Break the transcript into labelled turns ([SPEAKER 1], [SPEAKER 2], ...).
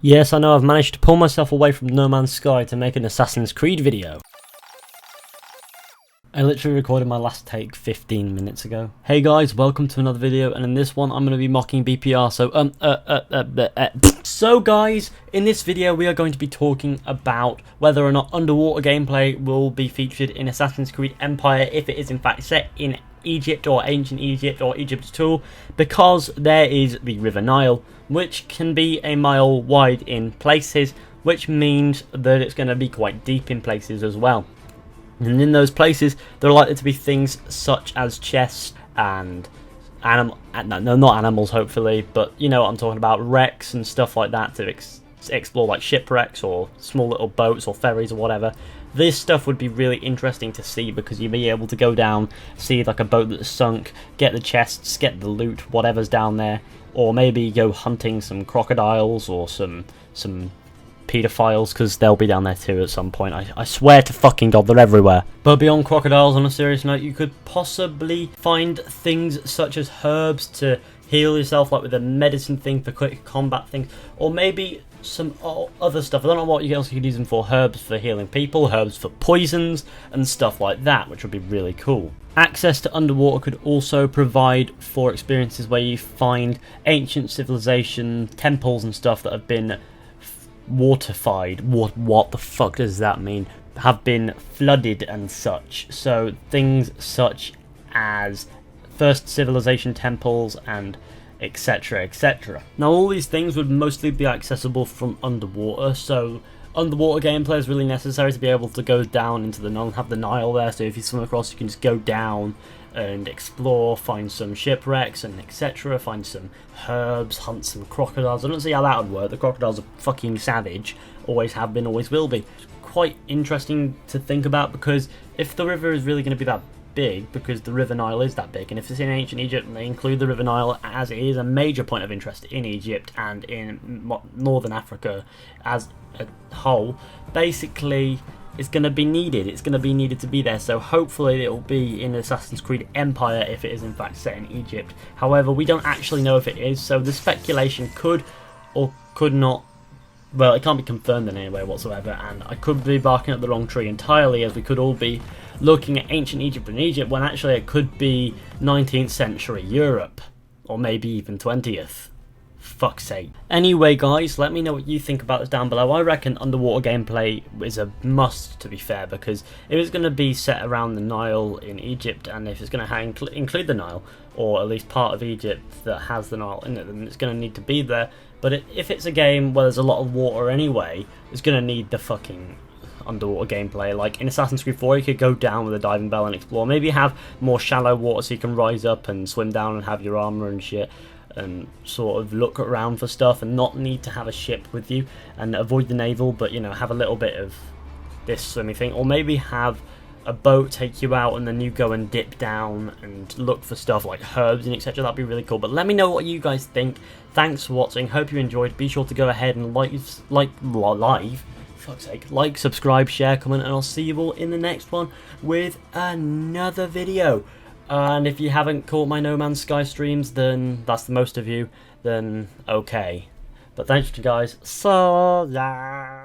[SPEAKER 1] Yes, I know, I've managed to pull myself away from No Man's Sky to make an Assassin's Creed video. I literally recorded my last take 15 minutes ago. Hey guys, welcome to another video, and in this one I'm going to be mocking BPR, So guys, in this video we are going to be talking about whether or not underwater gameplay will be featured in Assassin's Creed Empire if it is in fact set in Egypt or ancient Egypt or Egypt at all, because there is the River Nile, which can be a mile wide in places, which means that it's going to be quite deep in places as well. And in those places, there are likely to be things such as chests and not animals, hopefully, but you know what I'm talking about, wrecks and stuff like that to explore, like shipwrecks or small little boats or ferries or whatever. This stuff would be really interesting to see because you'd be able to go down, see like a boat that's sunk, get the chests, get the loot, whatever's down there, or maybe go hunting some crocodiles or some pedophiles, because they'll be down there too at some point. I swear to fucking God, they're everywhere. But beyond crocodiles, on a serious note, you could possibly find things such as herbs to heal yourself, like with a medicine thing for quick combat things, or maybe some other stuff. I don't know what else you could use them for. Herbs for healing people, herbs for poisons, and stuff like that, which would be really cool. Access to underwater could also provide for experiences where you find ancient civilization temples and stuff that have been waterified. What the fuck does that mean? Have been flooded and such. So things such as first civilization temples and etc, etc. Now all these things would mostly be accessible from underwater, so underwater gameplay is really necessary to be able to go down into the Nile and have the Nile there, so if you swim across you can just go down and explore, find some shipwrecks and etc, find some herbs, hunt some crocodiles. I don't see how that would work. The crocodiles are fucking savage, always have been, always will be. It's quite interesting to think about, because if the river is really going to be that big, because the River Nile is that big, and if it's in ancient Egypt and they include the River Nile, as it is a major point of interest in Egypt and in northern Africa as a whole, basically it's going to be needed. It's going to be needed to be there, so hopefully it will be in Assassin's Creed Empire if it is in fact set in Egypt. However, we don't actually know if it is, so the speculation could or could not, well, it can't be confirmed in any way whatsoever, and I could be barking up the wrong tree entirely, as we could all be looking at ancient Egypt and Egypt when actually it could be 19th century Europe, or maybe even 20th. Fuck's sake. Anyway guys, let me know what you think about this down below. I reckon underwater gameplay is a must, to be fair, because if it's going to be set around the Nile in Egypt, and if it's going to include the Nile, or at least part of Egypt that has the Nile in it, then it's going to need to be there. But if it's a game where there's a lot of water anyway, it's going to need the fucking underwater gameplay. Like in Assassin's Creed 4 you could go down with a diving bell and explore, maybe have more shallow water so you can rise up and swim down and have your armor and shit, and sort of look around for stuff and not need to have a ship with you, and avoid the naval, but you know, have a little bit of this swimming thing, or maybe have a boat take you out and then you go and dip down and look for stuff like herbs and etc. That'd be really cool. But let me know what you guys think. Thanks for watching, hope you enjoyed. Be sure to go ahead and like, subscribe, share, comment, and I'll see you all in the next one with another video. And if you haven't caught my No Man's Sky streams, then that's the most of you, then okay. But thanks you guys, so yeah.